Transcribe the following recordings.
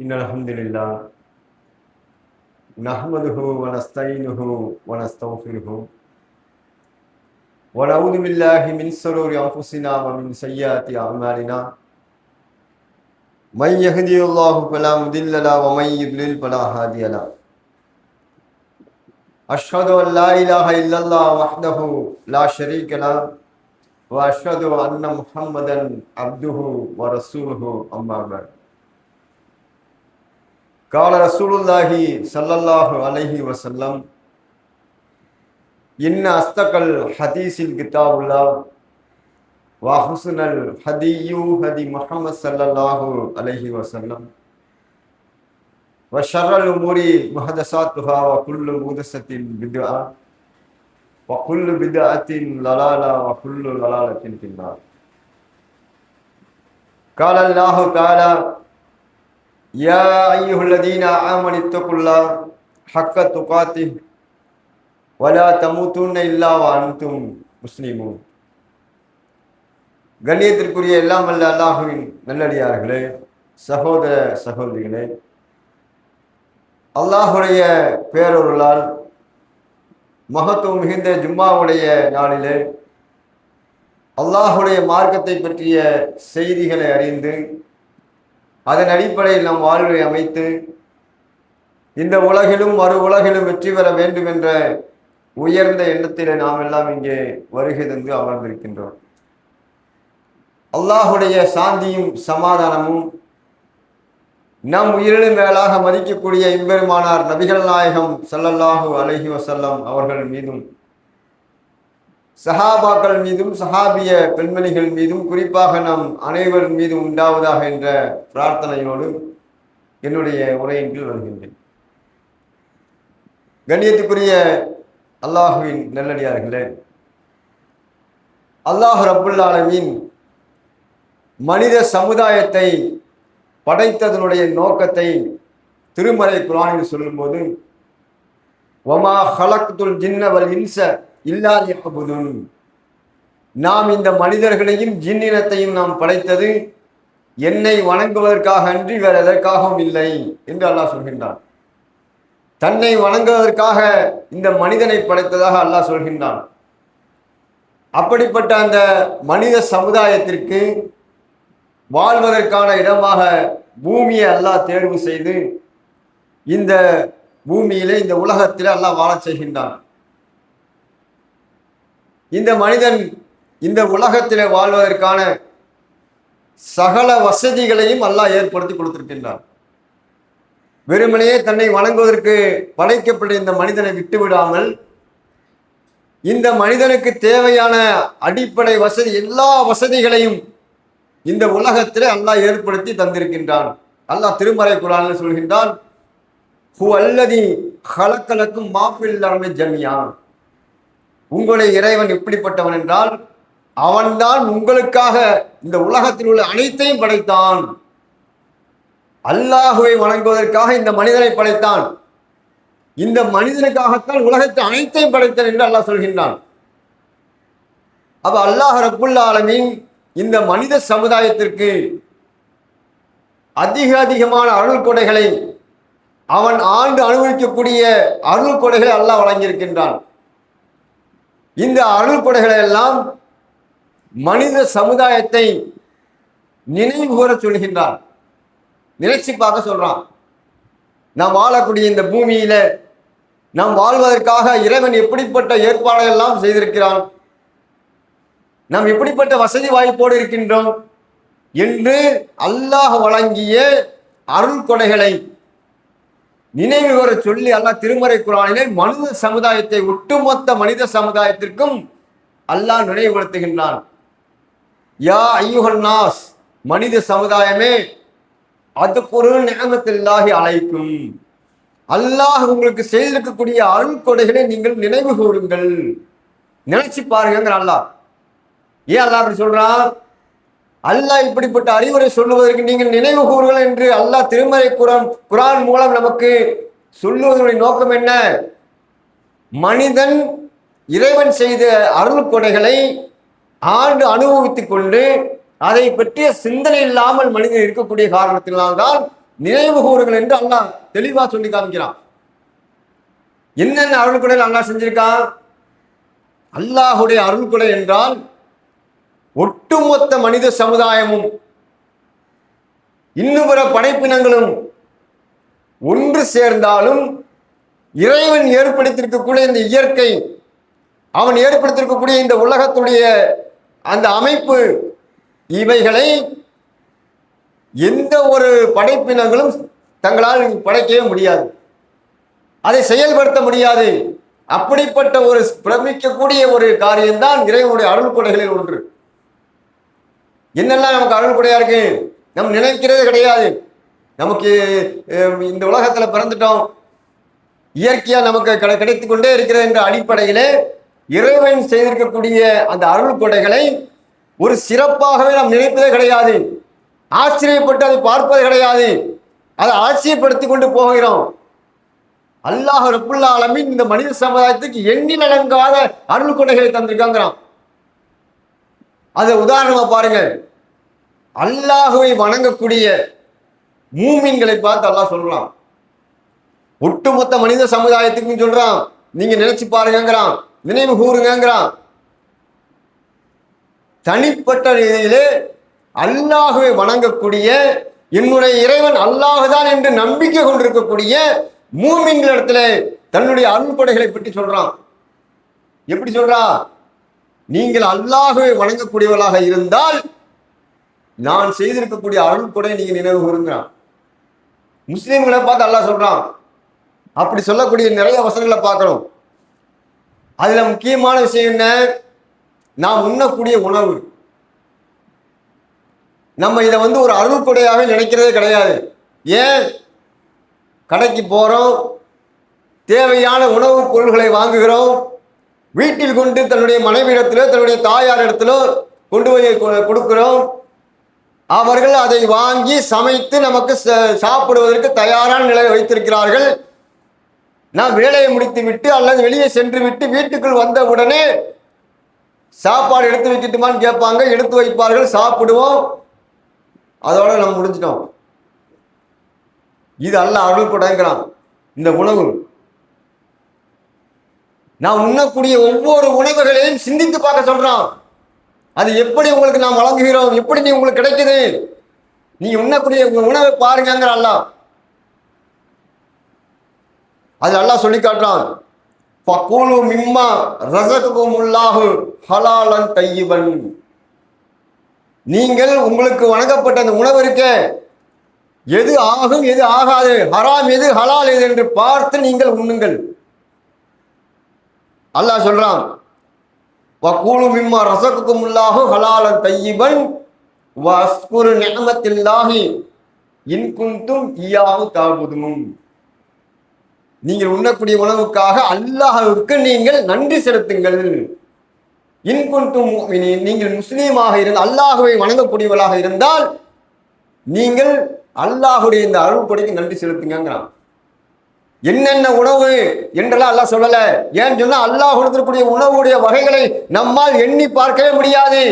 إن الحمد لله نحمده ونستعينه ونستغفره ونعوذ بالله من شرور أنفسنا ومن سيئات أعمالنا من يهدي الله فلا مضل له ومن يضلل فلا هادي له أشهد أن لا إله إلا الله وحده لا شريك له وأشهد أن محمدا عبده ورسوله أما بعد قال رسول الله صلى الله عليه وسلم إن أصدق الحديث كتاب الله وأحسن الهدي هدي محمد صلى الله عليه وسلم وشر الأمور محدثاتها وكل محدثة بدعة وكل بدعة ضلالة وكل ضلالة في النار. قال الله تعالى يا أيها الذين آمنوا اتقوا الله حق تقاته ولا تموتن إلا وأنتم مسلمون. கண்ணியத்திற்குரிய எல்லாம் வல்ல அல்லாஹ்வின் நல்லடியார்களே, சகோதர சகோதரிகளே, அல்லாஹுடைய பேரொருளால் மகத்துவம் மிகுந்த ஜும்மாவுடைய நாளிலே அல்லாஹுடைய மார்க்கத்தை பற்றிய செய்திகளை அறிந்து அதன் அடிப்படையில் நம் வாழ்வை அமைத்து இந்த உலகிலும் மறு உலகிலும் வெற்றி பெற வேண்டும் என்ற உயர்ந்த எண்ணத்திலே நாம் எல்லாம் இங்கே வருகை தந்து அமர்ந்திருக்கின்றோம். அல்லாஹுடைய சாந்தியும் சமாதானமும் நம் உயிரினும் மேலாக மதிக்கக்கூடிய இம்பெருமானார் நபிகள் நாயகம் ஸல்லல்லாஹு அலைஹி வஸல்லம் அவர்கள் மீதும் சஹாபாக்கள் மீதும் சஹாபிய பெண்மணிகள் மீதும் குறிப்பாக நம் அனைவர் மீதும் உண்டாவதாக என்ற பிரார்த்தனையோடு என்னுடைய உரையின் கீழ் வருகின்றேன். கண்ணியத்துக்குரிய அல்லாஹுவின் நல்லடியார்களே, அல்லாஹ் ரப்புல் ஆலமீன் மனித சமுதாயத்தை படைத்ததனுடைய நோக்கத்தை திருமறை குர்ஆனில் சொல்லும்போது வமா ஹலக்துல் ஜின்ன வல் இன்ஸ இல்லா லியஅ்புதுன், நாம் இந்த மனிதர்களையும் ஜின்னினத்தையும் நாம் படைத்தது என்னை வணங்குவதற்காக அன்றி வேற எதற்காகவும் இல்லை என்று அல்லாஹ் சொல்கின்றான். தன்னை வணங்குவதற்காக இந்த மனிதனை படைத்ததாக அல்லாஹ் சொல்கின்றான். அப்படிப்பட்ட அந்த மனித சமுதாயத்திற்கு வாழ்வதற்கான இடமாக பூமியை அல்லாஹ் தேர்வு செய்து இந்த பூமியிலே இந்த உலகத்திலே அல்லாஹ் வாழச் செய்கின்றான். இந்த மனிதன் இந்த உலகத்திலே வாழ்வதற்கான சகல வசதிகளையும் அல்லாஹ் ஏற்படுத்தி கொடுத்திருக்கின்றான். வெறுமனையே தன்னை வணங்குவதற்கு படைக்கப்பட்ட இந்த மனிதனை விட்டுவிடாமல் இந்த மனிதனுக்கு தேவையான அடிப்படை வசதி எல்லா வசதிகளையும் இந்த உலகத்திலே அல்லாஹ் ஏற்படுத்தி தந்திருக்கின்றான். அல்லாஹ் திருமறை குர்ஆனில் சொல்கின்றான், ஹுவல்லதி ஹலக்கலக்கும் மாஃபில் அர்தி ஜமியா, உங்களுடைய இறைவன் எப்படிப்பட்டவன் என்றால் அவன்தான் உங்களுக்காக இந்த உலகத்தில் உள்ள அனைத்தையும் படைத்தான். அல்லாஹுவை வணங்குவதற்காக இந்த மனிதனை படைத்தான். இந்த மனிதனுக்காகத்தான் உலகத்தை அனைத்தையும் படைத்தான் என்று அல்லாஹ் சொல்கின்றான். அப்ப அல்லாஹ் ரப்புல் ஆலமீன் இந்த மனித சமுதாயத்திற்கு அதிகமான அருள் கொடைகளை அவன் ஆண்டு அனுபவிக்கக்கூடிய அருள் கொடைகளை அல்லாஹ் வழங்கியிருக்கின்றான். இந்த அருள் கொடைகளை எல்லாம் மனித சமுதாயத்தை நினைவு கூற சொல்கின்றான், நினைச்சு பார்க்க சொல்றான். நாம் வாழக்கூடிய இந்த பூமியில நாம் வாழ்வதற்காக இறைவன் எப்படிப்பட்ட ஏற்பாடுகள் எல்லாம் செய்திருக்கிறான், நாம் எப்படிப்பட்ட வசதி வாய்ப்போடு இருக்கின்றோம் என்று அல்லாஹ் வழங்கிய அருள் கொடைகளை நினைவு கூற சொல்லி அல்லாஹ் திருமறை குர்ஆனிலே மனித சமுதாயத்தை ஒட்டுமொத்த மனித சமுதாயத்திற்கும் அல்லாஹ் நினைவுபடுத்துகின்றான். யா அய்யுஹன் நாஸ், மனித சமுதாயமே, அதுகுரு நிஅமத்துல்லாஹி அலைக்கும், அல்லாஹ் உங்களுக்கு செய்திருக்கக்கூடிய அருள் கொடைகளை நீங்கள் நினைவு கூறுங்கள், நினைச்சு பாருங்க. அல்லாஹ் ஏன் அல்லாஹ் அப்படி சொல்றான்? அல்லாஹ் இப்படிப்பட்ட அறிவுரை சொல்லுவதற்கு நீங்கள் நினைவு கூறுங்கள் என்று அல்லாஹ் திருமறை குர்ஆன் மூலம் நமக்கு சொல்லுவதனுடைய நோக்கம் என்ன? மனிதன் இறைவன் செய்த அருள் கொடைகளை ஆண்டு அனுபவித்துக் கொண்டு அதை பற்றிய சிந்தனை இல்லாமல் மனிதன் இருக்கக்கூடிய காரணத்தினால்தான் நினைவு கூறுங்கள் என்று அல்லாஹ் தெளிவா சொல்லி காமிக்கிறான். என்னென்ன அருள்கொடை அல்லாஹ் செஞ்சிருக்கான்? அல்லாஹுடைய அருள்கொடை என்றால் ஒட்டுமொத்த மனித சமுதாயமும் இன்னும் பிற படைப்பினங்களும் ஒன்று சேர்ந்தாலும் இறைவன் ஏற்படுத்தியிருக்கக்கூடிய இந்த இயற்கை, அவன் ஏற்படுத்தியிருக்கக்கூடிய இந்த உலகத்துடைய அந்த அமைப்பு, இவைகளை எந்த ஒரு படைப்பினங்களும் தங்களால் படைக்கவே முடியாது, அதை செயல்படுத்த முடியாது. அப்படிப்பட்ட ஒரு பிரமிக்கக்கூடிய ஒரு காரியம்தான் இறைவனுடைய அருள் கொடைகளில் ஒன்று. என்னெல்லாம் நமக்கு அருள் கொடையா இருக்கு? நம்ம நினைக்கிறதே கிடையாது. நமக்கு இந்த உலகத்துல பிறந்துட்டோம், இயற்கையா நமக்கு கிடைத்து கொண்டே இருக்கிறது என்ற அடிப்படையிலே இறைவன் செய்திருக்கக்கூடிய அந்த அருள் கொடைகளை ஒரு சிறப்பாகவே நாம் நினைப்பதே கிடையாது, ஆச்சரியப்பட்டு அதை பார்ப்பது கிடையாது, அதை ஆச்சரியப்படுத்தி கொண்டு போகிறோம். அல்லாஹ் ரப்புல் ஆலமீன் இந்த மனித சமுதாயத்துக்கு எண்ணில் அடங்காத அருள் கொடைகளை தந்திருக்காங்கிறான். அதை உதாரணமா பாருங்க. அல்லாஹுவை வணங்கக்கூடிய மூமின்களை பார்த்து அல்லாஹ் சொல்றான். ஒட்டுமொத்த மனித சமுதாயத்துக்கும் சொல்றான், நீங்க நினைச்சு பாருங்கிறான், நினைவு கூறுங்கிறான். தனிப்பட்ட ரீதியிலே அல்லாஹுவை வணங்கக்கூடிய, என்னுடைய இறைவன் அல்லாஹுதான் என்று நம்பிக்கை கொண்டிருக்கக்கூடிய மூமின்களிடத்துல தன்னுடைய அருள்கொடைகளை பற்றி சொல்றான். எப்படி சொல்றான்? நீங்கள் அல்லாஹுவை வணங்கக்கூடியவர்களாக இருந்தால் நான் செய்திருக்கக்கூடிய அருள்கொடை நீங்க நினைவு கூறுங்கிறான். முஸ்லிம்களை பார்த்து அல்லாஹ் சொல்றான். அப்படி சொல்லக்கூடிய நிறைய வசனங்களை பார்க்கணும். அதுல முக்கியமான விஷயம் என்ன? நாம் உண்ணக்கூடிய உணவு. நம்ம இதை ஒரு அருள்கொடையாக நினைக்கிறதே கிடையாது. ஏன்? கடைக்கு போறோம், தேவையான உணவுப் பொருள்களை வாங்குகிறோம், வீட்டில் கொண்டு தன்னுடைய மனைவியிடத்திலோ தன்னுடைய தாயார் இடத்திலோ கொண்டு போய் கொடுக்கிறோம். அவர்கள் அதை வாங்கி சமைத்து நமக்கு சாப்பிடுவதற்கு தயாரான நிலையை வைத்திருக்கிறார்கள். நாம் வேலையை முடித்து விட்டு அல்லது வெளியே சென்று விட்டு வீட்டுக்குள் வந்த உடனே சாப்பாடு எடுத்து வைக்கட்டுமான்னு கேட்பாங்க, எடுத்து வைப்பார்கள், சாப்பிடுவோம், அதோட நம்ம முடிஞ்சிட்டோம். இது அல்லாஹ் அருள் கொடைங்கிறான். இந்த உணவு, நாம் உண்ணக்கூடிய ஒவ்வொரு உணவுகளையும் சிந்தித்து பார்க்க சொல்றான். அது எப்படி உங்களுக்கு நாம் வழங்குகிறோம், எப்படி நீ உங்களுக்கு கிடைக்குது, நீ உண்ணக்கூடிய உணவை பாருங்கிற அல்லாஹ். அது அல்லாஹ் சொல்லி காட்டுறான். ஃபகுலு மிம்மா ரஸககுமுல்லாஹு ஹலாலன் தய்யிபன். நீங்கள் உங்களுக்கு வழங்கப்பட்ட அந்த உணவு இருக்க, எது ஆகும் எது ஆகாது, ஹராம் எது ஹலால் எது என்று பார்த்து நீங்கள் உண்ணுங்கள். அல்லாஹ் சொல்றான், வகூலு மிம்மா ரஸககுமுல்லாஹு ஹலாலன் தய்யிபன் வஸ்குரு நிஅமத்தில்லாஹி இன் குன்தும் இய்யாஹு தஅபுதுன். நீங்கள் உண்ணக்கூடிய உணவுக்காக அல்லாஹ்வுக்கு நீங்கள் நன்றி செலுத்துங்கள். இன் குன்தும் முஃமினீன், நீங்கள் முஸ்லீமாக இருந்தால், அல்லாஹ்வை வணங்கக்கூடியவர்களாக இருந்தால் நீங்கள் அல்லாஹுடைய இந்த அருள் கொடைக்கு நன்றி செலுத்துங்கிறான். என்னென்ன உணவு என்றெல்லாம் அல்லாஹ் சொல்லல. ஏன்னு சொன்னா அல்லாஹ் கொடுத்திருக்கக்கூடிய உணவுடைய வகைகளை நம்மால் எண்ணி பார்க்கவே முடியாது.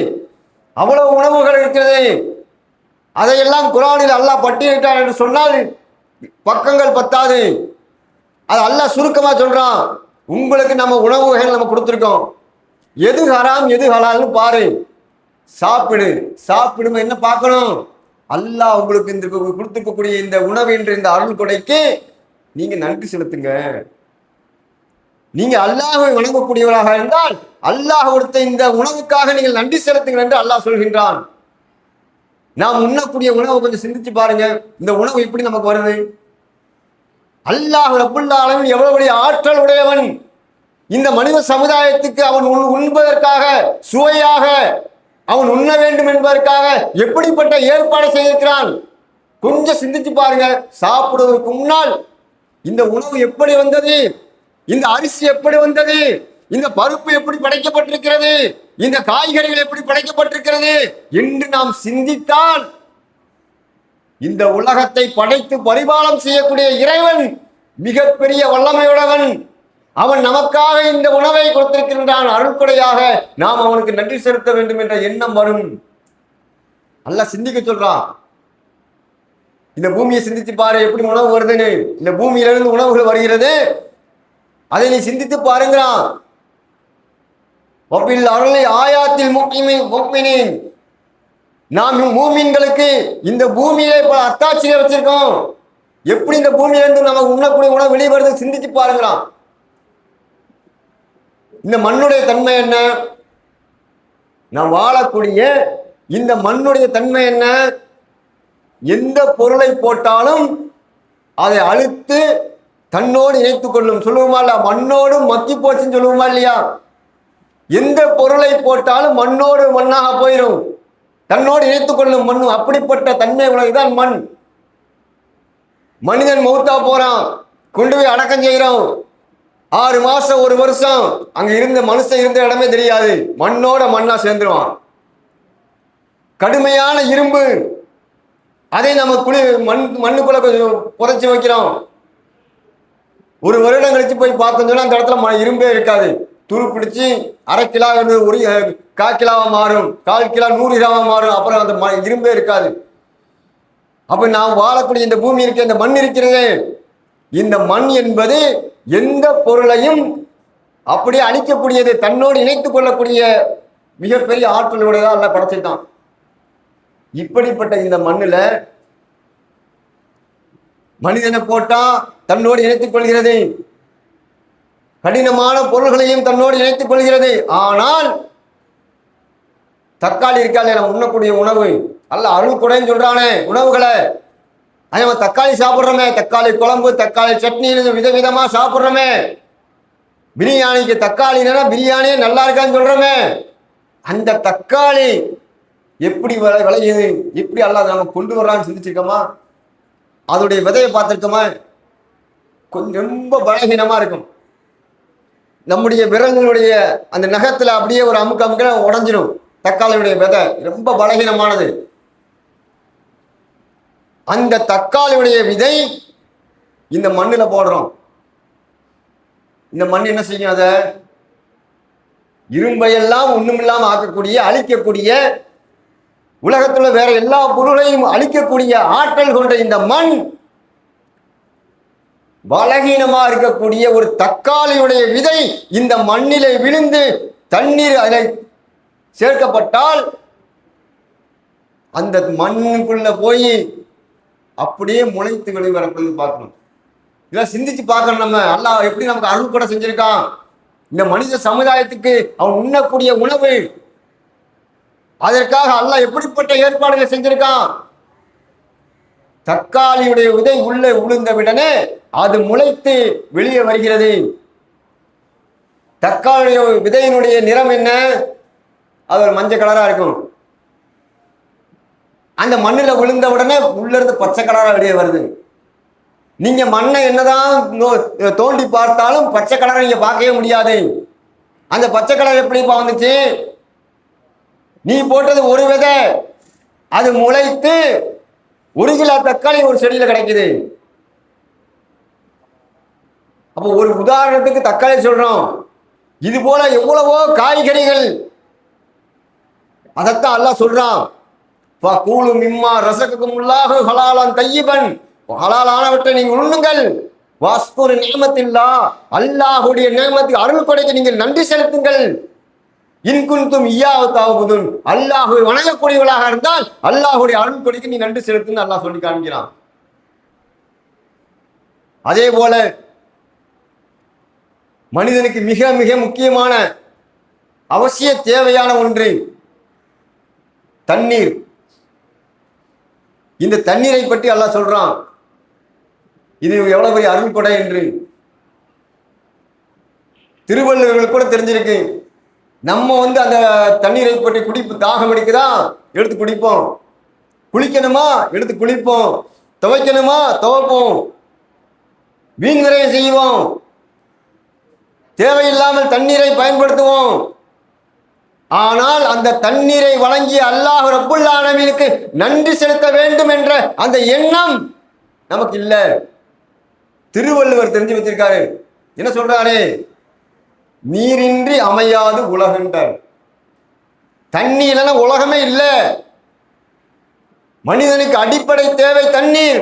அவ்வளவு உணவுகள் இருக்கிறது. அதையெல்லாம் குர்ஆனில் அல்லாஹ் பட்டியலிட்டார் என்று சொன்னால் பக்கங்கள் பத்தாது. அது அல்லாஹ் சுருக்கமா சொல்றான். உங்களுக்கு நம்ம உணவு வகைகள் நம்ம கொடுத்துருக்கோம், எது ஹராம் எது ஹலால்னு பாரு, சாப்பிடு. சாப்பிடுங்க என்ன பார்க்கணும்? அல்லாஹ் உங்களுக்கு இந்த கொடுத்துருக்கக்கூடிய இந்த உணவு என்ற இந்த அருள் கொடைக்கு நீங்க நன்றி செலுத்துங்க. நீங்க அல்லாஹ்வை வணங்கக்கூடியவராக இருந்தால் அல்லாஹ் கொடுத்த இந்த உணவுக்காக நீங்கள் நன்றி செலுத்துங்கள் என்று அல்லாஹ் சொல்கின்றான். நாம் உண்ணக்கூடிய உணவை கொஞ்சம் சிந்திச்சு பாருங்க. இந்த உணவு எப்படி நமக்கு வருது? அல்லாஹ் ரப்புல் ஆலமீன் எவ்வளவு பெரிய ஆற்றல் உடையவன். இந்த மனித சமுதாயத்துக்கு அவன் உண்பதற்காக, சுவையாக அவன் உண்ண வேண்டும் என்பதற்காக எப்படிப்பட்ட ஏற்பாடு செய்திருக்கிறான் கொஞ்சம் சிந்திச்சு பாருங்க. சாப்பிடுவதற்கு முன்னால் இந்த உணவு எப்படி வந்தது, இந்த அரிசி எப்படி வந்தது, இந்த பருப்பு எப்படி படைக்கப்பட்டிருக்கிறது, இந்த காய்கறிகள் எப்படி படைக்கப்பட்டிருக்கிறது என்று நாம் சிந்தித்தால் இந்த உலகத்தை படைத்து பரிபாலம் செய்யக்கூடிய இறைவன் மிகப்பெரிய வல்லமையுள்ளவன். அவன் நமக்காக இந்த உணவை கொடுத்திருக்கின்றான் அருள்கொடையாக. நாம் அவனுக்கு நன்றி செலுத்த வேண்டும் என்ற எண்ணம் வரும். அல்லாஹ் சிந்திக்க சொல்றான். இந்த பூமியை சிந்தித்து பாரு, எப்படி உணவு வருதுன்னு. இந்த பூமியிலிருந்து உணவுகள் வருகிறது, அதை நீ சிந்தித்து பாருங்கிறான். அருளை ஆயாத்தில் முக்மினின், நாம் மூமின்களுக்கு இந்த பூமியிலே பல அத்தாட்சியை வச்சிருக்கோம். எப்படி இந்த பூமியிலிருந்து நமக்கு உண்ணக்கூடிய உணவு வெளிவருது சிந்திச்சு பாருங்களாம். இந்த மண்ணுடைய தன்மை என்ன? நாம் வாழக்கூடிய இந்த மண்ணுடைய தன்மை என்ன? எந்த பொருளை போட்டாலும் அதை அழுத்து தன்னோடு இணைத்துக் கொள்ளும். சொல்லுவோமா இல்ல? மண்ணோடு மக்கி போச்சுன்னு சொல்லுவோமா இல்லையா? எந்த பொருளை போட்டாலும் மண்ணோடு மண்ணாக போயிடும், தன்னோடு இணைத்துக் கொள்ளும் மண்ணு. அப்படிப்பட்ட தன்மை உலகுதான் மண். மனிதன் மௌத்தா போறான், கொண்டு போய் அடக்கம் செய்கிறோம். 6 மாசம் 1 வருஷம் அங்க இருந்த மனுஷன் இருந்த இடமே தெரியாது, மண்ணோட மண்ணா சேர்ந்துருவான். கடுமையான இரும்பு, அதை நம்ம மண்ணுக்குள்ள புதைச்சி வைக்கிறோம். 1 வருடம் கழிச்சு போய் பார்த்தோம்னா அந்த இடத்துல இரும்பே இருக்காது. துரு பிடிச்சி 1/2 கிலோ 1/4 கிலோவா மாறும், 1/4 கிலோ 100 கிலோவா மாறும். அப்புறம் அந்த இரும்பே இருக்காது. அப்ப நாம் வாழக்கூடிய இந்த பூமி இருக்க, இந்த மண் இருக்கிறது, இந்த மண் என்பது எந்த பொருளையும் அப்படியே அழிக்கக்கூடியது, தன்னோடு இணைத்துக் கொள்ளக்கூடிய மிகப்பெரிய ஆற்றலுடையதான் அல்ல படைச்சிட்டான். இப்படிப்பட்ட இந்த மண்ணுல மனிதனை போட்டா தன்னோடு இணைத்துக் கொள்கிறது, கடினமான பொருள்களையும் தன்னோடு இணைத்துக் கொள்கிறது. ஆனால் தக்காளி இருக்காது நம்ம உண்ணக்கூடிய உணவு, அல்ல அருள் கொடைன்னு சொல்றானே உணவுகளை, நம்ம தக்காளி சாப்பிட்றோமே, தக்காளி குழம்பு, தக்காளி சட்னி, விதவிதமா சாப்பிட்றோமே. பிரியாணிக்கு தக்காளி பிரியாணியே நல்லா இருக்கான்னு சொல்றோமே. அந்த தக்காளி எப்படி விளையுது, எப்படி அல்லாத நம்ம கொண்டு வர்றான்னு சிந்திச்சிருக்கோமா? அதோடைய விதையை பார்த்துருக்கோமா? கொஞ்சம் ரொம்ப பலகீனமா இருக்கும். நம்முடைய விரல்களுடைய அந்த நகத்துல அப்படியே ஒரு அமுக்க உடஞ்சிடும். தக்காளியுடைய விதை ரொம்ப பலகீனமானது. அந்த தக்காளியுடைய விதை இந்த மண்ணில் போடுறோம். இந்த மண் என்ன செய்யும்? அதை இரும்பையெல்லாம் ஒண்ணுமில்லாம ஆக்கக்கூடிய, அழிக்கக்கூடிய, உலகத்துல வேற எல்லா பொருளையும் அழிக்கக்கூடிய ஆற்றல் கொண்ட இந்த மண் பலகீனமா இருக்கக்கூடிய ஒரு தக்காளியுடைய விதை இந்த மண்ணிலே விழுந்து தண்ணீர் அதில் சேர்க்கப்பட்டால் அந்த மண்ணுக்குள்ள போய் அப்படியே முளைத்து வெளிவரப்படுது பார்க்கணும். இதெல்லாம் சிந்திச்சு பார்க்கணும். நம்ம அல்லாஹ் எப்படி நமக்கு அருள் கூட செஞ்சிருக்கான். இந்த மனித சமுதாயத்துக்கு அவன் உண்ணக்கூடிய உணவு, அதற்காக அல்லாஹ் எப்படிப்பட்ட ஏற்பாடுகளை செஞ்சிருக்கான். தக்காளியுடைய விதை உள்ளே விழுந்தவுடனே அது முளைத்து வெளியே வருகிறது. தக்காளிய விதையினுடைய நிறம் என்ன? அது ஒரு மஞ்சள் கலரா இருக்கும். அந்த மண்ணில் விழுந்த உடனே உள்ள இருந்து பச்சை கலரா வெளியே வருது. நீங்க மண்ணை என்னதான் தோண்டி பார்த்தாலும் பச்சை கலரை நீங்க பார்க்கவே முடியாது. அந்த பச்சை கலர் எப்படிப்பா வந்துச்சு? நீ போட்டது ஒரு விதை, அது முளைத்து 1 கிலோ தக்காளி ஒரு செடியில கிடைக்குது. அப்போ ஒரு உதாரணத்துக்கு தக்காளி சொல்றோம். இது போல எவ்வளவோ காய்கறிகள், அதைத்தான் அல்லாஹ் சொல்றான். கூலு மிம்மா ரசகுமுல்லாஹு ஹலாலன் தய்யிபன், ஹலாலானவற்றை நீங்கள் உண்ணுங்கள். வாஸ்குரு நிஅமத்தில்லா, அல்லாஹ்வுடைய நிஅமத்துக்கு அருள் கொடைக்கு நீங்கள் நன்றி செலுத்துங்கள். இன்குன்தும் இய்யாஹு தஅபுதுன், அல்லாஹ்வை வணங்கக்கூடியவர்களாக இருந்தால் அல்லாஹ்வுடைய அருள் கொடைக்கு நீ நன்றி செலுத்துன்னு அல்லாஹ் சொல்லி காண்கிறான். அதே போல மனிதனுக்கு மிக மிக முக்கியமான அவசிய தேவையான ஒன்று தண்ணீர். இந்த தண்ணீரை பற்றி அல்லாஹ் சொல்றான். இது எவ்வளவு பெரிய அருள் கொடை என்று திருவள்ளுவர்கள் கூட தெரிஞ்சிருக்கு. நம்ம அந்த தண்ணீரை பற்றி தாகம் எடுக்குதா எடுத்து குடிப்போம், குளிக்கணுமா எடுத்து குளிப்போம், துவைக்கணுமா துவைப்போம், வீண் விரயம் செய்வோம், தேவையில்லாமல் தண்ணீரை பயன்படுத்துவோம். ஆனால் அந்த தண்ணீரை வழங்கிய அல்லாஹ் ரப்புல் ஆலமீனுக்கு நன்றி செலுத்த வேண்டும் என்ற அந்த எண்ணம் நமக்கு இல்லை. திருவள்ளுவர் தெரிஞ்சு வச்சிருக்காரு. என்ன சொல்றாரு? நீரின்றி அமையாது உலகென்றார். தண்ணி இல்லைன்னா உலகமே இல்லை. மனிதனுக்கு அடிப்படை தேவை தண்ணீர்.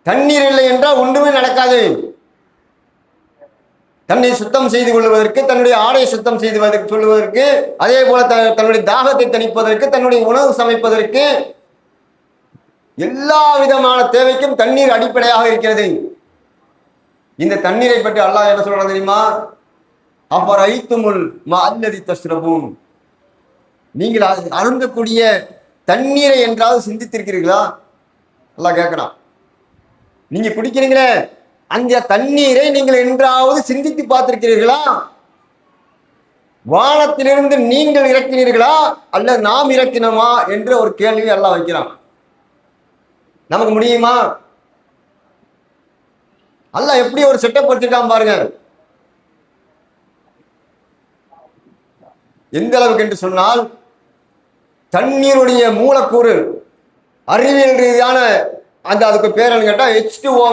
தண்ணீர் இல்லை என்றால் ஒன்றுமே நடக்காது. தன்னை சுத்தம் செய்து கொள்வதற்கு, தன்னுடைய ஆடை சுத்தம் செய்வதற்கு சொல்வதற்கு, அதே போல தன்னுடைய தாகத்தை தணிப்பதற்கு, தன்னுடைய உணவு சமைப்பதற்கு, எல்லா விதமான தேவைக்கும் தண்ணீர் அடிப்படையாக இருக்கிறது. இந்த தண்ணீரை பற்றி அல்லாஹ் என்ன சொல்றான் தெரியுமா? அஃபரைத்துமுல் மா அல்லதி தஷ்ரபூன், நீங்கள் அருந்தக்கூடிய தண்ணீரை என்றாவது சிந்தித்திருக்கிறீர்களா? அல்லாஹ் கேட்கிறான். நீங்க குடிக்கிறீங்களே அந்த தண்ணீரை நீங்கள் என்றாவது சிந்தித்து பார்த்திருக்கிறீர்களா? வானத்திலிருந்து நீங்கள் இறக்கினீர்களா அல்ல நாம் இறக்கினோமா என்ற ஒரு கேள்வி அல்லாஹ் வைக்கிறான். நமக்கு முடியுமா? அல்லாஹ் எப்படி ஒரு செட்டப் வச்சிருக்கான் பாருங்க. எந்த அளவுக்கு என்று சொன்னால், தண்ணீருடைய மூலக்கூறு அறிவியல் ரீதியான அந்த அதுக்கு பேர் என்ன கேட்டா H2O.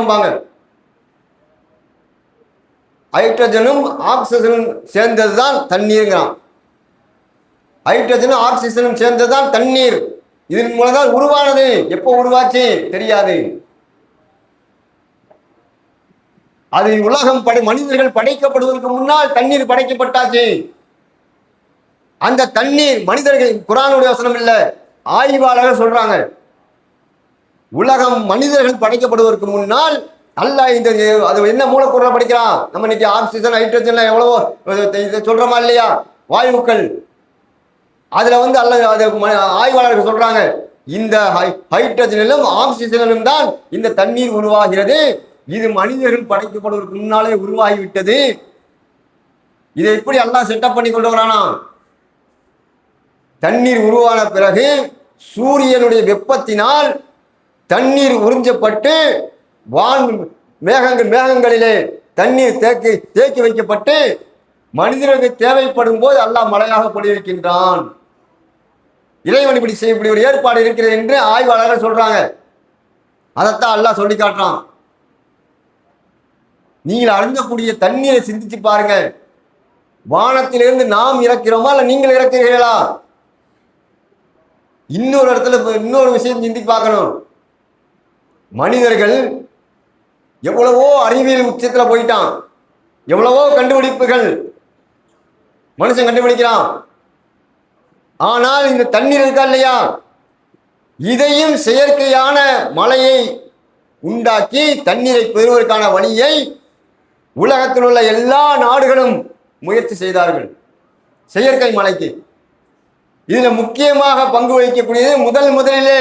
ஹைட்ரஜனும் ஆக்சிஜனும் சேர்ந்ததுதான் தண்ணீர்ங்கிறான். ஹைட்ரஜனும் ஆக்சிஜனும் சேர்ந்ததுதான் தண்ணீர். இதன் மூலம் தான் உருவானது. எப்போ உருவாச்சு தெரியாது. அது உலகம் மனிதர்கள் படைக்கப்படுவதற்கு முன்னால் தண்ணீர் படைக்கப்பட்டாச்சு. அந்த தண்ணீர் மனிதர்கள், குர்ஆனுடைய வசனம் இல்ல, ஆய்வாளர்கள் சொல்றாங்க, உலகம் மனிதர்கள் படைக்கப்படுவதற்கு முன்னால் அல்லாஹ் இந்த அது என்ன மூலக்கூறுல படிக்கிறான். நம்ம இன்னைக்கு ஆக்சிஜன் ஹைட்ரஜன் எவ்வளவோ சொல்றோமா இல்லையா, வாயுக்கள். அதுல அல்லாஹ் அது ஆய்வாளர்கள் சொல்றாங்க, இந்த ஹைட்ரஜனிலும் ஆக்சிஜனிலும் தான் இந்த தண்ணீர் உருவாகிறது. இது மனிதர்கள் படைக்கப்படுவதற்கு முன்னாலே உருவாகிவிட்டது. இதை எப்படி அல்லாஹ் செட்டப் பண்ணி கொண்டு வரானா? தண்ணீர் உருவான பிறகு சூரியனுடைய வெப்பத்தினால் தண்ணீர் உறிஞ்சப்பட்டு மேகங்களிலே தண்ணீர் தேக்கி வைக்கப்பட்டு மனிதர்களுக்கு தேவைப்படும் போது அல்லாஹ் மழையாக பொழிய வைக்கின்றான். இறைவன் இப்படி செய்யக்கூடிய ஒரு ஏற்பாடு இருக்கிறது என்று ஆய்வாளர்கள் சொல்றாங்க. அதைத்தான் அல்லாஹ் சொல்லி காட்டுறான். நீங்கள் அருந்தக்கூடிய தண்ணீரை சிந்திச்சு பாருங்க. வானத்திலிருந்து நாம் இறக்கிறோமா இல்ல நீங்கள் இறக்கிறீர்களா? இன்னொரு இடத்துல இன்னொரு விஷயம் சிந்தி பார்க்கணும். மனிதர்கள் எவ்வளவோ அறிவியல் உச்சத்துல போயிட்டான். எவ்வளவோ கண்டுபிடிப்புகள் மனுஷன் கண்டுபிடிக்கிறான். ஆனால் இந்த தண்ணீர் இருக்கா இல்லையா, இதையும் செயற்கையான மழையை உண்டாக்கி தண்ணீரை பெறுவதற்கான வழியை உலகத்தில் உள்ள எல்லா நாடுகளும் முயற்சி செய்தார்கள். செயற்கை மழைக்கு இதுல முக்கியமாக பங்கு வகிக்கக்கூடியது முதலிலே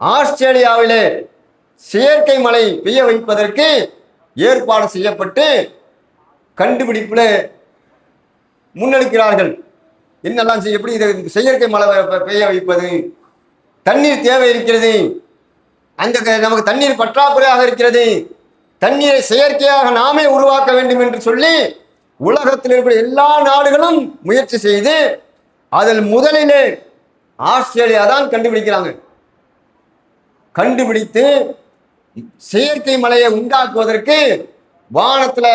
ஆஸ்திரேலியாவிலே செயற்கை மழை பெய்ய வைப்பதற்கு ஏற்பாடு செய்யப்பட்டு கண்டுபிடிப்புல முன்னெடுக்கிறார்கள். என்னெல்லாம் எப்படி இதை செயற்கை மழை பெய்ய வைப்பது, தண்ணீர் தேவை இருக்கிறது, அந்த நமக்கு தண்ணீர் பற்றாக்குறையாக இருக்கிறது, தண்ணீரை செயற்கையாக நாமே உருவாக்க வேண்டும் என்று சொல்லி உலகத்தில் இருக்கிற எல்லா நாடுகளும் முயற்சி செய்து அதில் முதலிலே ஆஸ்திரேலியா தான் கண்டுபிடிக்கிறாங்க. கண்டுபிடித்து செயற்கை மழையை உண்டாக்குவதற்கு வானத்துல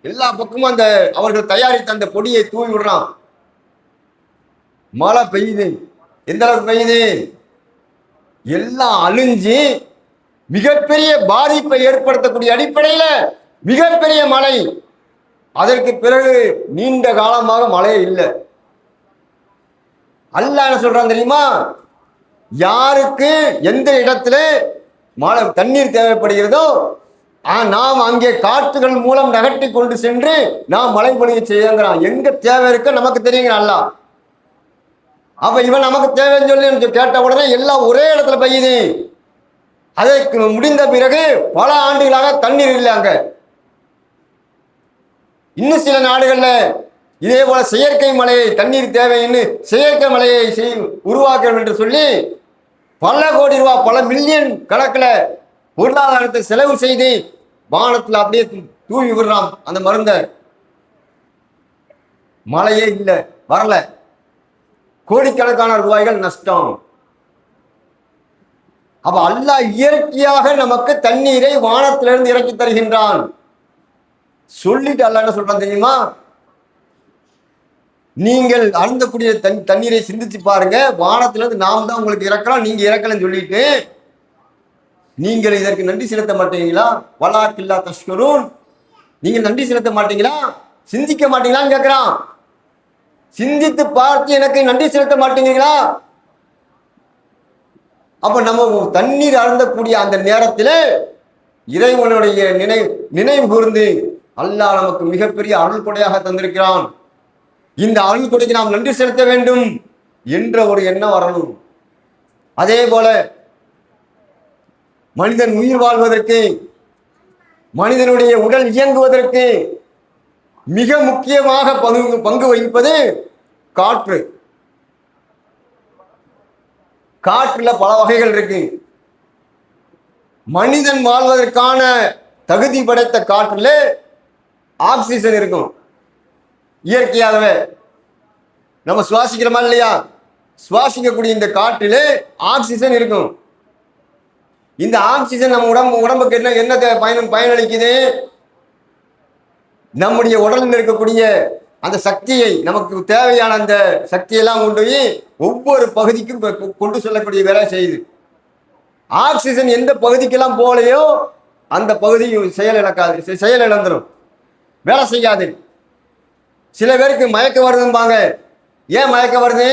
எல்லா பக்கமும் அந்த அவர்கள் தயாரித்த அந்த பொடியை தூவி விடுறான். மழை பெய்யுது. எந்த அளவுக்கு பெய்யுது? எல்லாம் அழிஞ்சு மிகப்பெரிய பாதிப்பை ஏற்படுத்தக்கூடிய அடிப்படையில் மிகப்பெரிய மழை. அதற்கு பிறகு நீண்ட காலமாக மழையே இல்லை. அல்லாஹ் என்ன சொல்றான் தெரியுமா? யாருக்கு எந்த இடத்துல மழை தண்ணீர் தேவைப்படுகிறதோ நாம் அங்கே காற்றுகள் மூலம் நகர்த்தி கொண்டு சென்று நாம் மழை பொழிய செய்யங்கிறான். எங்க தேவை இருக்க நமக்கு தெரியுங்க அல்லாஹ். அப்ப இவன் நமக்கு தேவைன்னு சொல்லி கேட்ட உடனே எல்லாம் ஒரே இடத்துல பெய்யுது. அதற்கு முடிந்த பிறகு பல ஆண்டுகளாக தண்ணீர் இல்லை அங்க. இன்னும் சில நாடுகள்ல இதே போல செயற்கை மழையை தண்ணீர் தேவைன்னு செயற்கை மழையை உருவாக்கணும் என்று சொல்லி பல கோடி ரூபாய், பல மில்லியன் கணக்கில் பொருளாதாரத்தை செலவு செய்து வானத்தில் அப்படியே தூவி விடுறான் அந்த மருந்த. மழையே இல்லை, வரல. கோடிக்கணக்கான ரூபாய்கள் நஷ்டம். அப்ப அல்லாஹ் இயற்கையாக நமக்கு தண்ணீரை வானத்திலிருந்து இறக்கி தருகின்றான். சொல்லிட்டு அல்லாஹ் என்ன சொல்றான் தெரியுமா? நீங்கள் அருந்தக்கூடிய தண்ணீரை சிந்திச்சு பாருங்க. வானத்திலிருந்து நாம் தான் உங்களுக்கு இறக்கலாம், நீங்க இறக்கலன்னு சொல்லிட்டு நீங்கள் இதற்கு நன்றி செலுத்த மாட்டீங்களா? வலாக்கில்லா தஷ்கரூன், நீங்க நன்றி செலுத்த மாட்டீங்களா? சிந்திக்க மாட்டீங்களான்னு கேட்கிறான். சிந்தித்து பார்த்து எனக்கு நன்றி செலுத்த மாட்டீங்களா? அப்ப நம்ம தண்ணீர் அருந்தக்கூடிய அந்த நேரத்தில் இறைவனுடைய நினைவு கூர்ந்து அல்லாஹ் நமக்கு மிகப்பெரிய அருள் கொடையாக தந்திருக்கிறான். இந்த அருள் கொடைக்கு நாம் நன்றி செலுத்த வேண்டும் என்ற ஒரு எண்ணம் வரணும். அதே போல மனிதன் உயிர் வாழ்வதற்கு, மனிதனுடைய உடல் இயங்குவதற்கு மிக முக்கியமாக பங்கு வகிப்பது காற்று. காற்றுல பல வகைகள் இருக்கு. மனிதன் வாழ்வதற்கான தகுதி படைத்த காற்றுல ஆக்சிஜன் இருக்கும். இயற்கையாகவே நம்ம சுவாசிக்கிறோமா இல்லையா? சுவாசிக்கக்கூடிய இந்த காற்றிலே ஆக்சிஜன் இருக்கும். இந்த ஆக்சிஜன் நம்ம உடம்புக்கு என்ன பயனளிக்குது? நம்முடைய உடலில் இருக்கக்கூடிய அந்த சக்தியை, நமக்கு தேவையான அந்த சக்தியெல்லாம் கொண்டு போய் ஒவ்வொரு பகுதிக்கும் கொண்டு செல்லக்கூடிய வேலை செய்யுது. ஆக்சிஜன் எந்த பகுதிக்கெல்லாம் போகலையோ அந்த பகுதி செயல் இழந்துடும், வேலை செய்யாது. சில பேருக்கு மயக்கம் வருதும்பாங்க. ஏன் மயக்கம் வருது?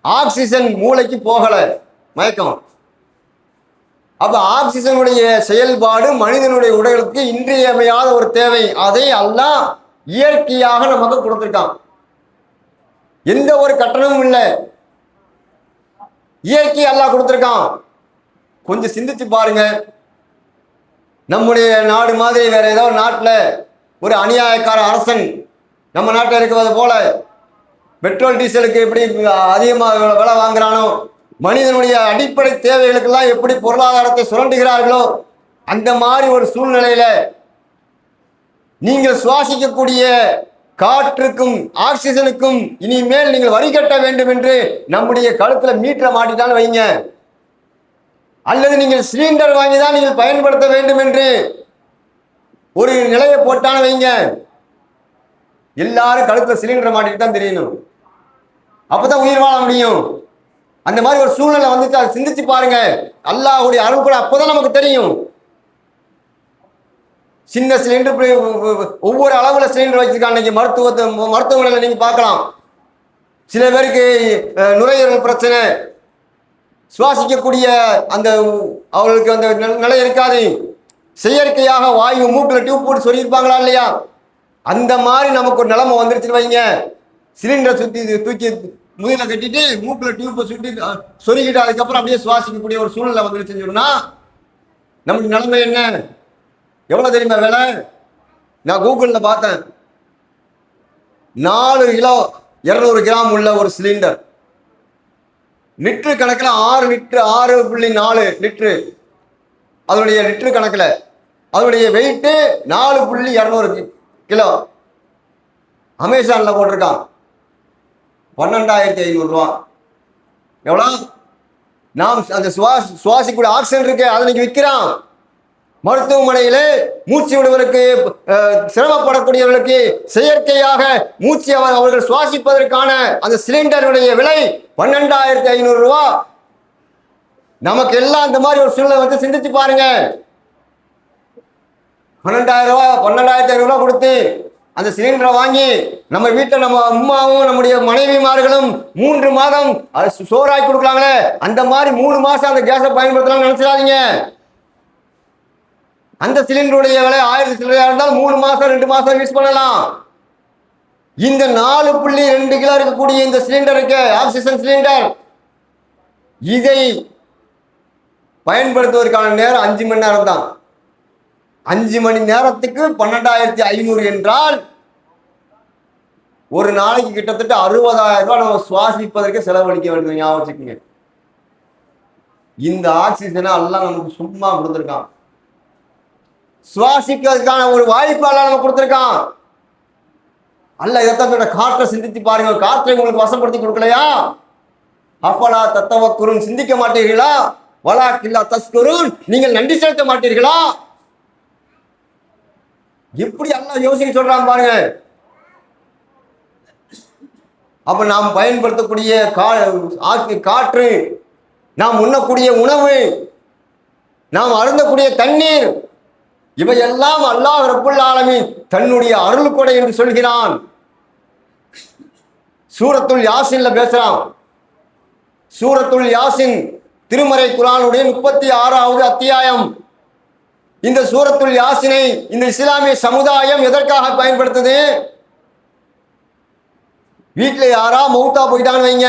ஆக்சிஜன் மூளைக்கு போகல, மயக்கம். அப்ப ஆக்சிஜனுடைய செயல்பாடு மனிதனுடைய உடலுக்கு இன்றியமையாத ஒரு தேவை. அதை அல்லாஹ் இயற்கையாக நமக்கு கொடுத்திருக்கான். எந்த ஒரு கட்டணமும் இல்லை, இயற்கை அல்லாஹ் கொடுத்திருக்கான். கொஞ்சம் சிந்திச்சு பாருங்க. நம்முடைய நாடு மாதிரி வேற ஏதோ நாட்டில் ஒரு அநியாயக்கார அரசன் நம்ம நாட்டில் இருக்கிறது போல பெட்ரோல் டீசலுக்கு எப்படி அதிகமாக விலை வாங்குறானோ, மனிதனுடைய அடிப்படை தேவைகளுக்கெல்லாம் எப்படி பொருளாதாரத்தை சுரண்டுகிறார்களோ, அந்த மாதிரி ஒரு சூழ்நிலையில நீங்கள் சுவாசிக்கக்கூடிய காற்றுக்கும் ஆக்சிஜனுக்கும் இனிமேல் நீங்கள் வரி கட்ட வேண்டும் என்று நம்முடைய கழுத்துல மீட்டரை மாட்டிட்டாலும் வைங்க, அல்லது நீங்கள் சிலிண்டர் வாங்கி தான் நீங்கள் பயன்படுத்த வேண்டும் என்று ஒரு நிலையை போட்டாலும் வைங்க, எல்லாரும் கழுத்துல சிலிண்டரை மாட்டிட்டு தான் தெரியணும். அப்பதான் உயிர் வாழ முடியும். அந்த மாதிரி ஒரு சூழ்நிலை வந்துச்சு. அதை சிந்திச்சு பாருங்க. அல்லாஹ்வுடைய அருள் கூட அப்பதான் நமக்கு தெரியும். சின்ன சிலிண்டர் ஒவ்வொரு அளவுல சிலிண்டர் வச்சிருக்காங்க. மருத்துவமனையில் நீங்க பார்க்கலாம். சில பேருக்கு நுரையீரல் பிரச்சனை, சுவாசிக்கக்கூடிய அந்த அவர்களுக்கு அந்த நிலை இருக்காது. செயற்கையாக வாயு மூக்குல டியூப் போட்டு சொல்லியிருப்பாங்களா இல்லையா? அந்த மாதிரி நமக்கு ஒரு நிலைமை வந்துருச்சுன்னு வைங்க. சிலிண்டரை தூக்கி முதுகில கட்டிட்டு மூக்குல டியூப்பை சுட்டி சொருகிட்டு அதுக்கப்புறம் அப்படியே சுவாசிக்கக்கூடிய ஒரு சூழ்நிலை வந்துருச்சுன்னு சொன்னா நமக்கு நிலைமை என்ன? எவ்வளவு தெரியுமா வேலை? நான் கூகுள்ல பார்த்தேன். 4 கிலோ 200 கிராம் உள்ள ஒரு சிலிண்டர் லிட்டரு கணக்கில் 6 லிட்டரு 6.4 லிட்டரு அதனுடைய லிட்டரு கணக்கில் அதனுடைய வெயிட்டு 4.200 கிலோ. அமேசான்ல போட்டிருக்கான். 12,500 ரூபா. எவ்வளோ? நாம் அந்த சுவாசிக்கூடிய ஆக்சிஜன் இருக்கு, அதை நீங்க விற்கிறான். மருத்துவமனையிலே மூச்சு விடுவதற்கு சிரமப்படக்கூடியவர்களுக்கு செயற்கையாக மூச்சு அவர்கள் சுவாசிப்பதற்கான அந்த சிலிண்டருடைய விலை 12,500 ரூபா. நமக்கு எல்லாம் அந்த மாதிரி ஒரு சூழ்நிலை வந்து சிந்திச்சு பாருங்க. 12,500 ரூபா கொடுத்து அந்த சிலிண்டரை வாங்கி நம்ம வீட்டில் நம்ம அம்மாவும் நம்முடைய மனைவிமார்களும் 3 மாதம் சோறாக்கி கொடுக்கலாங்களே, அந்த மாதிரி 3 மாசம் அந்த கேஸை பயன்படுத்தலாம்னு நினைச்சிடாதீங்க. அந்த சிலிண்டருடைய விலை 1000 சிலிண்டர் இருந்தால் 3 மாசம் 2 மாசம் யூஸ் பண்ணலாம். இந்த 4.2 கிலோ இருக்கக்கூடிய இந்த சிலிண்டருக்கு ஆக்சிஜன் சிலிண்டர், இதை பயன்படுத்துவதற்கான நேரம் 5 மணி நேரம் தான். 5 மணி நேரத்துக்கு 12,500 என்றால் ஒரு நாளைக்கு கிட்டத்தட்ட 60,000 ரூபாய் நம்ம சுவாசிப்பதற்கு செலவழிக்க வேண்டும். ஞாபகம் வச்சுக்கோங்க. இந்த ஆக்சிஜனை எல்லாம் நமக்கு சும்மா கொடுத்துருக்கான். சுவாசிக்கிறதுக்கான ஒரு வாய்ப்பு எல்லாம் நம்ம கொடுத்துருக்கான். அல்ல இதைத்தான் காற்றை சிந்தித்து பாருங்க. காற்றை உங்களுக்கு வசப்படுத்தி கொடுக்கலையா? அஃபலா தத்தவக்குருன், சிந்திக்க மாட்டீர்களா? வலாக்கில்லா தஸ்குருன், நீங்கள் நன்றி செலுத்த மாட்டீர்களா? எப்படி அல்லாஹ் யோசிக்க சொல்றான் பாருங்க. அப்ப நாம் பயன்படுத்தக்கூடிய காற்று, நாம் உண்ணக்கூடிய உணவு, நாம் அருந்தக்கூடிய தண்ணீர், இவையெல்லாம் அல்லாஹ் ரப்புல் ஆலமீன் தன்னுடைய அருள் கொடை என்று சொல்கிறான். சூரத்துல் யாசின்ல பேசுறான். சூரத்துல் யாசின் திருமறை குர்ஆனுடைய 36வது அத்தியாயம். இந்த சூரத்துல் யாசினை இந்த இஸ்லாமிய சமுதாயம் எதற்காக பயன்படுத்துது? வீட்டில் யாரா மௌத்தா போயிட்டான்னு வைங்க,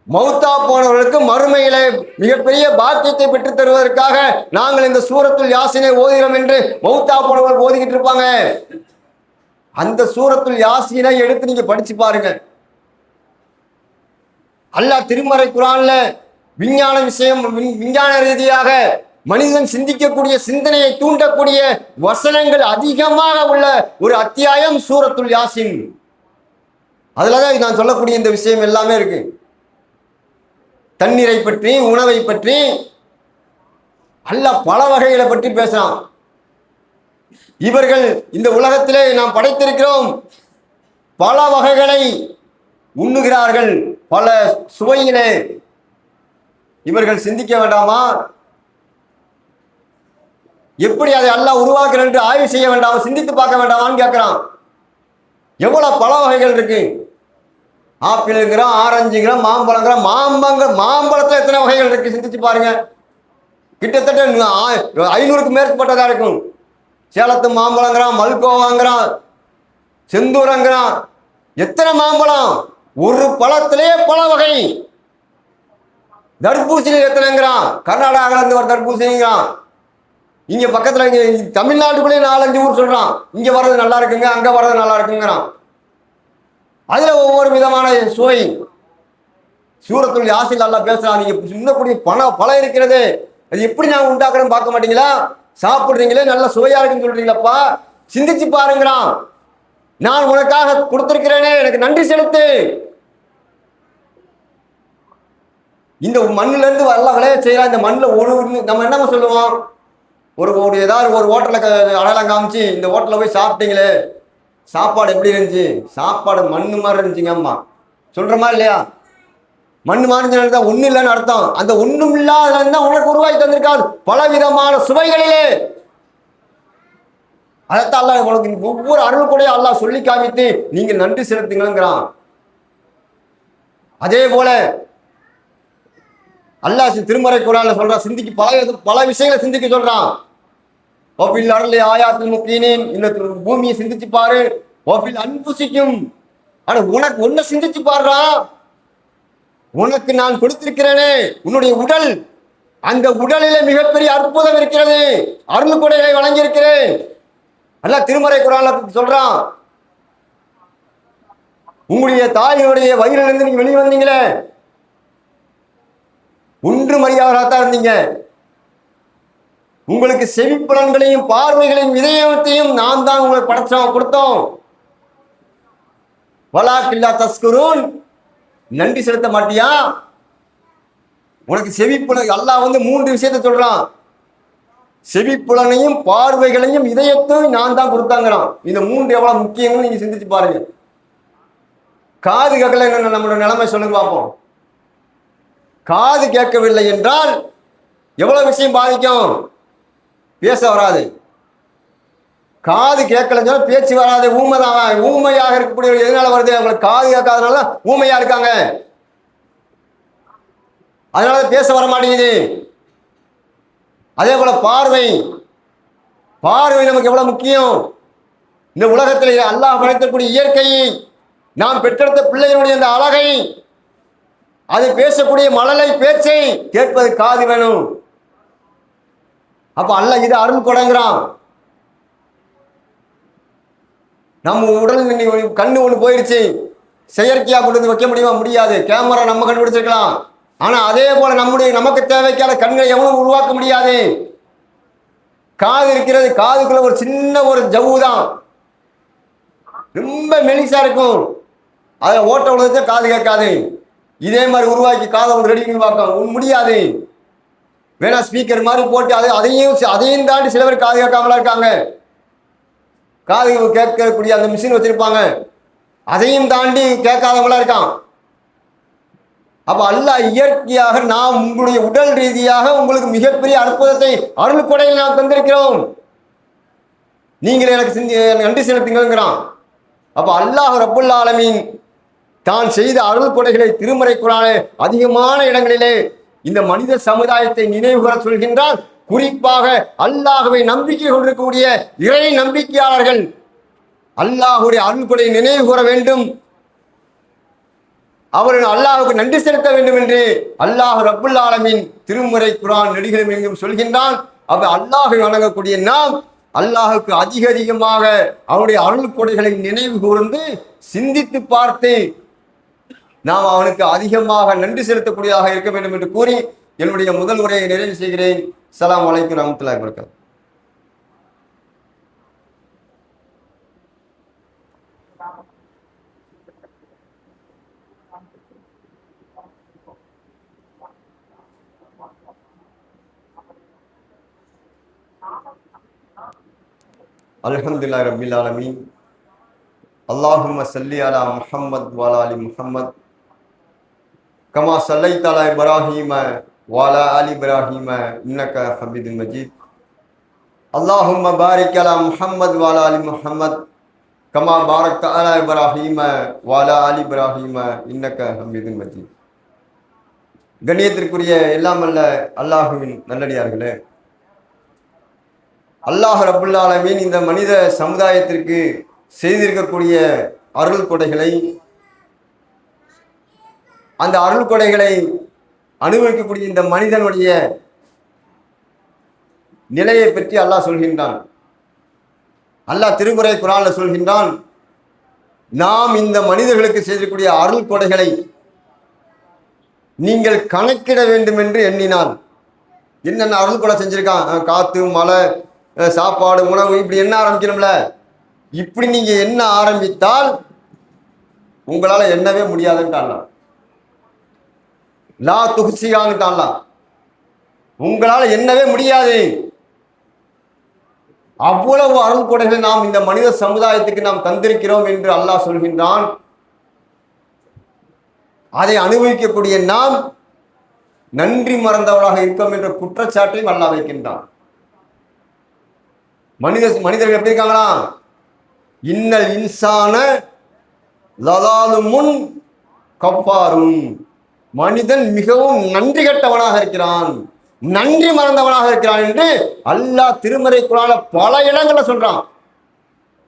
மௌத்தா போனவர்களுக்கு மறுமையில மிகப்பெரிய பாக்கியத்தை பெற்றுத் தருவதற்காக நாங்கள் இந்த சூரத்துல் யாசினை ஓதுகிறோம் என்று மௌத்தா போனவர்கள் ஓதிக்கிட்டு இருப்பாங்க. அந்த சூரத்துல் யாசினை எடுத்து நீங்க படிச்சு பாருங்க. அல்லாஹ் திருமறை குர்ஆன்ல விஞ்ஞான விஷயம், விஞ்ஞான ரீதியாக மனிதன் சிந்திக்கக்கூடிய சிந்தனையை தூண்டக்கூடிய வசனங்கள் அதிகமாக உள்ள ஒரு அத்தியாயம் சூரத்துல் யாசின். அதுலதான் நான் சொல்லக்கூடிய இந்த விஷயம் எல்லாமே இருக்கு. தண்ணீரை பற்றி, உணவை பற்றி, அல்லாஹ் பல வகைகளை பற்றி பேசலாம். இவர்கள் இந்த உலகத்திலே நாம் படைத்திருக்கிறோம், பல வகைகளை உண்ணுகிறார்கள், பல சுவையிலே. இவர்கள் சிந்திக்க வேண்டாமா? எப்படி அதை அல்லாஹ் உருவாக்குற என்று ஆய்வு செய்ய வேண்டாமா? சிந்தித்து பார்க்க வேண்டாமான்னு கேட்கிறான். எவ்வளவு பல வகைகள் இருக்கு. ஆப்பிளுங்கிறோம், ஆரஞ்சுங்கிறோம், மாம்பழங்கிறோம். மாம்பழத்துல எத்தனை வகைகள் இருக்கு சிந்திச்சு பாருங்க. கிட்டத்தட்ட 500க்கு மேற்பட்டதா இருக்கும். சேலத்து மாம்பழங்கிறான், மல்கோவாங்கிறான், செந்தூரங்கிறான். எத்தனை மாம்பழம்! ஒரு பழத்திலே பல வகை. தர்பூசணி எத்தனைங்கிறான், கர்நாடகாவில இருந்து வர தர்பூசணிங்கிறான். இங்க பக்கத்துல இங்க தமிழ்நாட்டுக்குள்ளேயே 4-5 ஊர் சொல்றான். இங்க வர்றது நல்லா இருக்குங்க, அங்க வர்றது நல்லா இருக்குங்கிறான். அதுல ஒவ்வொரு விதமான சுவை. சூரத்துல் யாசின் அல்லாஹ் பேசுறான். நீங்க இன்னக்கூடிய பழம் இருக்கிறது, அது எப்படி நான் உண்டாக்குறேன்னு பார்க்க மாட்டீங்களா? சாப்பிடுறீங்களே, நல்ல சுவையா இருக்குன்னு சொல்றீங்களப்பா, சிந்திச்சு பாருங்கிறான். நான் உனக்காக கொடுத்திருக்கிறேனே, எனக்கு நன்றி செலுத்து. இந்த மண்ணுல இருந்து எல்லாம் விளைய செய்யலாம். இந்த மண்ணில் நம்ம என்னமா சொல்லுவோம்? ஏதாவது ஒரு ஹோட்டலுக்கு அடையாளம் காமிச்சு, இந்த ஹோட்டலில் போய் சாப்பிட்டீங்களே, சாப்பாடு எப்படி இருந்துச்சு? சாப்பாடு மண்ணு மாதிரி இருந்துச்சுங்க அம்மா சொல்றமா இல்லையா? மண்ணு மாதிரி தான் ஒன்றும் இல்லைன்னு அர்த்தம். அந்த ஒன்றும் இல்லாத உனக்கு உருவாக்கி தந்திருக்காது பல விதமான சுவைகளிலே. அதைத்தான் அல்லாஹ் உனக்கு ஒவ்வொரு அருள் கூட அல்லாஹ் சொல்லி காமித்து நீங்க நன்றி செலுத்துங்கிறான். அதே போல அல்லாஹ் திருமறை குர்ஆன்ல சொல்றான், சிந்திக்கு பல விஷயங்களை சிந்திக்க சொல்றான். ஓபில் அருளை ஆயாத்தில் முக்கியனின், இந்த பூமியை சிந்திச்சு பாரு. ஓபில் அன்புசிக்கும், ஆனா உனக்கு ஒன்ன சிந்திச்சு பாடுறா. உனக்கு நான் கொடுத்திருக்கிறேனே உன்னுடைய உடல், அந்த உடலில மிகப்பெரிய அற்புதம் இருக்கிறது, அருள் கொடைகளை வழங்கி இருக்கிறேன். அல்லாஹ் திருமறை குர்ஆன்ல சொல்றான், உங்களுடைய தாயினுடைய வயிறிலிருந்து நீங்க வெளியே வந்தீங்களே, ஒன்று மரியாதையாகத்தான் இருந்தீங்க. உங்களுக்கு செவிப்புலன்களையும் பார்வைகளையும் இதயத்தையும் நான் தான் உங்களுக்கு படைச்சோம், கொடுத்தோம். வலாக்கில்லா தஸ்குரூன், நன்றி செலுத்த மாட்டியா? உனக்கு செவிப்புலன் அல்லாஹ் 3 விஷயத்தை சொல்றான். செவிப்புலனையும் பார்வைகளையும் இதயத்தையும் நான் தான் கொடுத்தாங்கிறான். இந்த 3 எவ்வளவு முக்கியம்னு நீங்க சிந்திச்சு பாருங்க. காது கேட்கல, என்ன நம்மளோட நிலைமை சொல்லுங்க பார்ப்போம். காது கேட்கவில்லை என்றால் எவ்வளவு விஷயம் பாதிக்கும்? பேச வராது. காது கேட்கலன்னு சொன்னா பேச்சு வராது. ஊமையாக இருக்கக்கூடிய எதனால வருது? அவங்களுக்கு காது கேட்காதனால ஊமையா இருக்காங்க, அதனால பேச வர மாட்டேங்குது. அதே போல பார்வை நமக்கு எவ்வளவு முக்கியம். இந்த உலகத்தில் அல்லாஹ் படைத்தக்கூடிய இயற்கையை, நாம் பெற்றெடுத்த பிள்ளைகளுடைய அந்த அழகை, அது பேசக்கூடிய மழலை பேச்சை கேட்பது காது வேணும். அப்ப அல்லாஹ் இது அருள் கொடைங்கிறான். நம்ம உடல் கண்ணு ஒண்ணு போயிருச்சு, செயற்கையா கொண்டு வைக்க முடியுமா? முடியாது. கேமரா நம்ம கண்டுபிடிச்சிருக்கலாம், ஆனா அதே போல நமக்கு தேவைக்கான கண்களை எவனும் உருவாக்க முடியாது. காது இருக்கிறது, காதுக்குள்ள ஒரு சின்ன ஒரு ஜவ்வு தான், ரொம்ப மெலிசா இருக்கும். அதை ஓட்ட விழுந்தா காது கேட்காது. இதே மாதிரி உருவாக்கி காதை ரெடி பண்ணி பார்க்க முடியாது. வேணா ஸ்பீக்கர் மாதிரி போட்டு அதையும் தாண்டி சில பேர் காது கேட்காமலா இருக்காங்க. காது கேட்கக்கூடிய அந்த மிஷின் வச்சிருப்பாங்க, அதையும் தாண்டி கேட்காதவங்களா இருக்கான். அப்ப அல்லாஹ் இயற்கையாக நாம் உங்களுடைய உடல் ரீதியாக உங்களுக்கு மிகப்பெரிய அற்புதத்தை அருள் கொடையில் நாம் தந்திருக்கிறோம், நீங்கள் எனக்கு நன்றி செலுத்துங்கிறான். அப்ப அல்லாஹ் ரப்புல் ஆலமீன் தான் செய்த அருள் கொடைகளை திருமறை குர்ஆனிலே அதிகமான இடங்களிலே இந்த மனித சமுதாயத்தை நினைவுகூர சொல்கின்றான். குறிப்பாக அல்லாஹ்வை நம்பிக்கை கொண்டிருக்கக்கூடிய இறை நம்பிக்கையாளர்கள் அல்லாஹ்வுடைய அருள் கொடை நினைவு கூற வேண்டும், அவர்கள் அல்லாஹ்வுக்கு நன்றி செலுத்த வேண்டும் என்று அல்லாஹ் ரப்புல் ஆலமீன் திருமறை குர்ஆன் நெடுகிலும் எங்கும் சொல்கின்றான். அப்ப அல்லாஹ்வை வணங்கக்கூடிய நாம் அல்லாஹுக்கு அதிகமாக அவனுடைய அருள் கொடைகளை நினைவு கூர்ந்து சிந்தித்து பார்த்து நாம் அவனுக்கு அதிகமாக நன்றி செலுத்தக்கூடியதாக இருக்க வேண்டும் என்று கூறி என்னுடைய முதல் உரையை நிறைவு செய்கிறேன். ஸலாம் அலைக்கும் வரஹ்மத்துல்லாஹி வபரகாத்துஹு. அல்ஹம்துலில்லாஹி ரப்பில் ஆலமீன். அல்லாஹும்ம ஸல்லி அலா முஹம்மத் வ அலா ஆலி முஹம்மத் கமா ஸல்லைத அலா இப்ராஹீம வ அலா ஆலி இப்ராஹீம இன்னக ஹமீதும் மஜீத். அல்லாஹும்ம பாரிக் அலா முஹம்மத் வ அலா ஆலி முஹம்மத் கமா பாரக்த அலா இப்ராஹீம வ அலா ஆலி இப்ராஹீம இன்னக ஹமீதும் மஜீத். கண்ணியத்திற்குரிய எல்லாம் அல்ல அல்லாஹுவின் நல்லடியார்களே, அல்லாஹ் ரப்புல் ஆலமீன் இந்த மனித சமுதாயத்திற்கு செய்திருக்கக்கூடிய அருள் கொடைகளை, அந்த அருள் கொடைகளை அனுபவிக்கக்கூடிய இந்த மனிதனுடைய நிலையை பற்றி அல்லாஹ் சொல்கின்றான். அல்லாஹ் திருமறை குர்ஆன்ல சொல்கின்றான், நாம் இந்த மனிதர்களுக்கு செய்திருக்கக்கூடிய அருள் கொடைகளை நீங்கள் கணக்கிட வேண்டும் என்று எண்ணினால், என்னென்ன அருள் கொடை செஞ்சிருக்கான், காத்து மழை சாப்பாடு உணவு, இப்படி என்ன ஆரம்பிக்கணும்ல, இப்படி நீங்க என்ன ஆரம்பித்தால் உங்களால எண்ணவே முடியாதுன்னு லா துஹ்சியான்னு உங்களால எண்ணவே முடியாது. அவ்வளவு அருள் கொடைகளை நாம் இந்த மனித சமுதாயத்துக்கு நாம் தந்திருக்கிறோம் என்று அல்லாஹ் சொல்கின்றான். அதை அனுபவிக்கக்கூடிய நாம் நன்றி மறந்தவராக இருக்கோம் என்ற குற்றச்சாட்டையும் அல்லாஹ் வைக்கின்றான். மனிதர்கள் எப்படி இருக்காங்களா, இன்னல் இன்சான லலாலுமுன் கஃபாரும், மனிதன் மிகவும் நன்றி கெட்டவனாக இருக்கிறான், நன்றி மறந்தவனாக இருக்கிறான் என்று அல்லாஹ் திருமறை குர்ஆன்ல பல இடங்கள்ல சொல்றான்.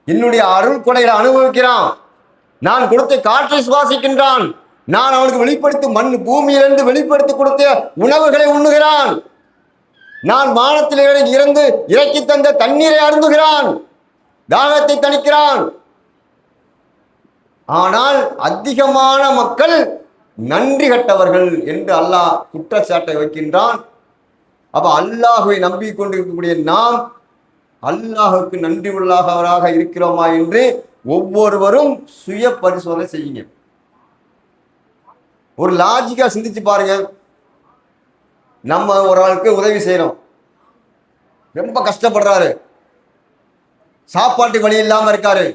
என்னுடைய அருள் கொடைகளை அனுபவிக்கிறான், நான் கொடுத்த காற்றை சுவாசிக்கின்றான், நான் அவனுக்கு வெளிப்படுத்தி மண் பூமியிலிருந்து வெளிப்படுத்தி கொடுத்த உணவுகளை உண்ணுகிறான், நான் வானத்தில் இருந்து இறக்கி தந்த தண்ணீரை அருந்துகிறான், தாகத்தை தணிக்கிறான். ஆனால் அதிகமான மக்கள் நன்றி கட்டவர்கள் என்று அல்லாஹ் குற்றச்சாட்டை வைக்கின்றான். அப்ப அல்லாஹுவை நம்பிக்கொண்டிருக்கக்கூடிய நாம் அல்லாஹுக்கு நன்றி உள்ளவராக இருக்கிறோமா என்று ஒவ்வொருவரும் சுய பரிசோதனை செய்யுங்க. ஒரு லாஜிக்கா சிந்திச்சு பாருங்க. நம்ம ஒரு ஆளுக்கு உதவி செய்யறோம், ரொம்ப கஷ்டப்படுறாரு, சாப்பாட்டு வழி இல்லாம இருக்காரு,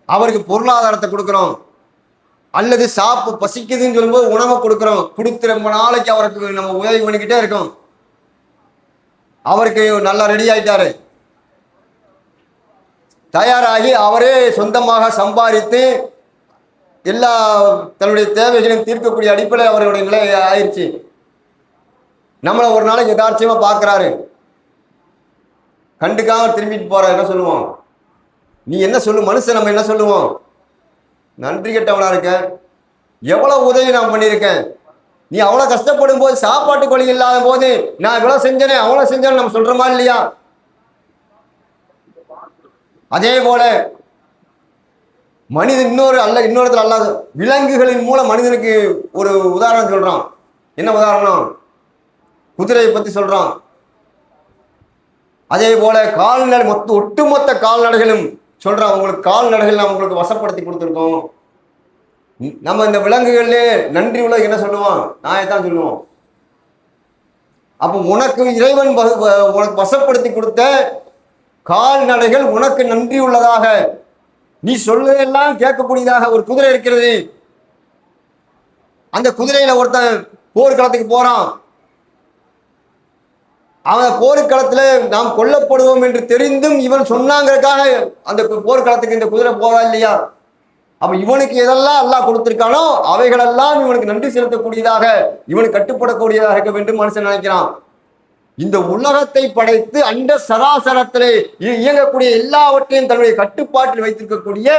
அவருக்கு பொருளாதாரத்தை கொடுக்குறோம், அல்லது பசிக்குதுன்னு சொல்லும்போது உணவை கொடுக்குறோம், கொடுத்து ரொம்ப நாளைக்கு அவருக்கு நம்ம உதவி பண்ணிக்கிட்டே இருக்கோம், அவருக்கு நல்லா ரெடி ஆயிட்டாரு, தயாராகி அவரே சொந்தமாக சம்பாதித்து எல்லா தன்னுடைய தேவைகளையும் தீர்க்கக்கூடிய அடிப்படையில் அவருடைய நிலை ஆயிடுச்சு. நம்மளை ஒரு நாளைக்கு யதார்த்தமா பார்க்குறாரு, கண்டுக்காம திரும்பிட்டு போற, என்ன சொல்லுவோம், நீ என்ன சொல்லு மனுஷன், நம்ம என்ன சொல்லுவோம், நன்றி கெட்டவனா இருக்க, எவ்வளவு உதவி நான் பண்ணியிருக்கேன், நீ அவ்வளவு கஷ்டப்படும் போது சாப்பாட்டு வழி இல்லாத போது நான் இவ்வளவு செஞ்சேனே அவ்வளவு செஞ்சேன்னு நம்ம சொல்றோமா இல்லையா? அதே போல மனிதன் இன்னொருத்தர் அல்லாத விலங்குகளின் மூலம் மனிதனுக்கு ஒரு உதாரணம் சொல்றான். என்ன உதாரணம்? குதிரையை பத்தி சொல்றான். அதே போல கால்நடை ஒட்டுமொத்த கால்நடைகளும் சொல்றான், உங்களுக்கு கால்நடைகள் நாம் உங்களுக்கு வசப்படுத்தி கொடுத்துருக்கோம். நம்ம இந்த விலங்குகள்லே நன்றி உள்ள என்ன சொல்லுவோம், நாயத்தான் சொல்லுவோம். அப்போ உனக்கு இறைவன் உனக்கு வசப்படுத்தி கொடுத்த கால்நடைகள் உனக்கு நன்றி உள்ளதாக நீ சொல்வதெல்லாம் கேட்கக்கூடியதாக ஒரு குதிரை இருக்கிறது. அந்த குதிரையில ஒருத்தன் போர்க்களத்துக்கு போறான். அவன் போர்க்களத்துல நாம் கொல்லப்படுவோம் என்று தெரிந்தும் இவன் சொன்னாங்கிறதுக்காக அந்த போர்க்களத்துக்கு இந்த குதிரை போதா இல்லையா? அப்ப இவனுக்கு எதெல்லாம் அல்லாஹ் கொடுத்திருக்கானோ அவைகளெல்லாம் இவனுக்கு நன்றி செலுத்தக்கூடியதாக, இவனுக்கு கட்டுப்படக்கூடியதாக இருக்க வேண்டும் மனுஷன் நினைக்கிறான். இந்த உலகத்தை படைத்து அண்ட சராசரத்திலே இயங்கக்கூடிய எல்லாவற்றையும் தன்னுடைய கட்டுப்பாட்டில் வைத்திருக்கக்கூடிய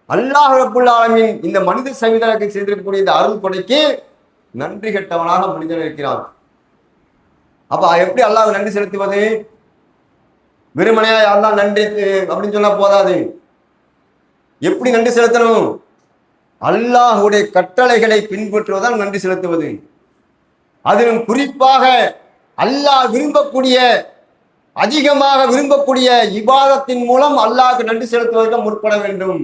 அல்லாஹ் ரப்புல் ஆலமீன் இந்த மனித சமுதாயத்தை செய்திருக்கக்கூடிய இந்த அருள் கொடைக்கு நன்றி கெட்டவனாக மனிதன் இருக்கிறான். அப்ப எப்படி அல்லாஹ் நன்றி செலுத்துவது? வெறுமனையா அல்லாஹ் நன்றி அப்படின்னு சொன்னா போதாது. எப்படி நன்றி செலுத்தணும்? அல்லாஹுடைய கட்டளைகளை பின்பற்றுவதால் நன்றி செலுத்துவது. அதிலும் குறிப்பாக அல்லாஹ் விரும்பக்கூடிய, அதிகமாக விரும்பக்கூடிய இபாதத்தின் மூலம் அல்லாஹ்வுக்கு நன்றி செலுத்துவதற்கு முற்பட வேண்டும்.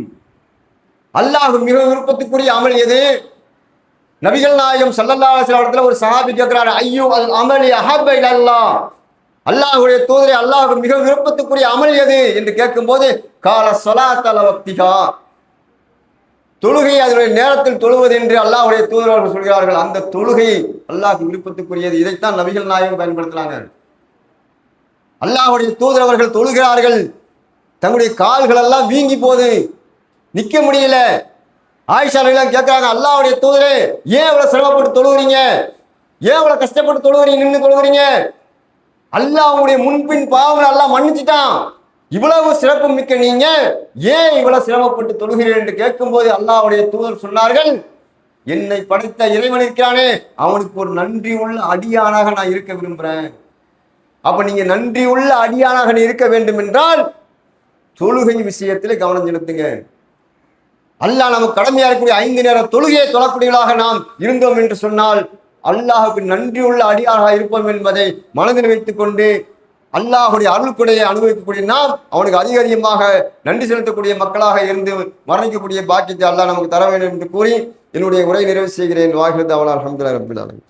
அல்லாஹ் மிக விருப்பத்துக்குரிய அமல் எது? நபிகள் நாயகம் ஸல்லல்லாஹு அலைஹி வஸல்லம் ஒரு சஹாபி கேட்கிறார், ஐயோ அல் அமலி அஹப்ப இலல்லாஹ், அல்லாஹ்வுடைய தூதரே அல்லாஹ்வுக்கு மிக விருப்பத்துக்குரிய அமல் எது என்று கேட்கும்போது கால ஸலாத் அல வக்திஹா, தொழுகை அதனுடைய நேரத்தில் தொழுவது என்று அல்லாஹ்வுடைய தூதர் அவர்கள் சொல்கிறார்கள். அந்த தொழுகை அல்லாஹ்வுக்கு விருப்பத்துக்குரியது. இதைத்தான் நபிகள் நாயகம் பயன்படுத்தினாங்க. அல்லாஹ்வுடைய தூதர் அவர்கள் தொழுகிறார்கள், தங்களுடைய கால்கள் எல்லாம் வீங்கி போகுது, நிக்க முடியல. ஆயிஷா எல்லாம் கேட்கிறாங்க, அல்லாஹ்வுடைய தூதரே ஏன் இவ்வளவு சிரமப்பட்டு தொழுகிறீங்க, ஏன் இவ்வளவு கஷ்டப்பட்டு தொழுகிறீங்க, நின்று தொழுகிறீங்க? அல்லாஹ்வுடைய முன்பின் பாவங்களை அல்லாஹ் மன்னிச்சுட்டான், இவ்வளவு சிறப்பு மிக்க நீங்க ஏன் இவ்வளவு சிரமப்பட்டு தொழுகிறீர்கள் என்று கேட்கும்போது அல்லாஹ்வுடைய தூதர் சொன்னார்கள், என்னை படைத்த இறைவன் இருக்கிறானே அவனுக்கு ஒரு நன்றி உள்ள அடியானாக நான் இருக்க விரும்புறேன். அப்ப நீங்க நன்றி உள்ள அடியானாக இருக்க வேண்டும் என்றால் தொழுகை விஷயத்தில் கவனம் செலுத்துங்க. அல்லாஹ் நமக்கு கடமையா இருக்கக்கூடிய 5 நேர தொழுகையை தொழக்கூடியவர்களாக நாம் இருந்தோம் என்று சொன்னால் அல்லாஹுக்கு நன்றி உள்ள அடியாராக இருப்போம் என்பதை மனதில் வைத்துக் கொண்டு அல்லாஹுடைய அருள்கொடையை அனுபவிக்கக்கூடிய நாம் அவனுக்கு அதிக அதிகமாக நன்றி செலுத்தக்கூடிய மக்களாக இருந்து மரணிக்கக்கூடிய பாக்கியத்தை அல்லாஹ் நமக்கு தர வேண்டும் என்று கூறி என்னுடைய உரை நிறைவு செய்கிறேன். வாஹிர் தஅவானா அல்ஹம்துலில்லாஹி ரப்பில் ஆலமீன்.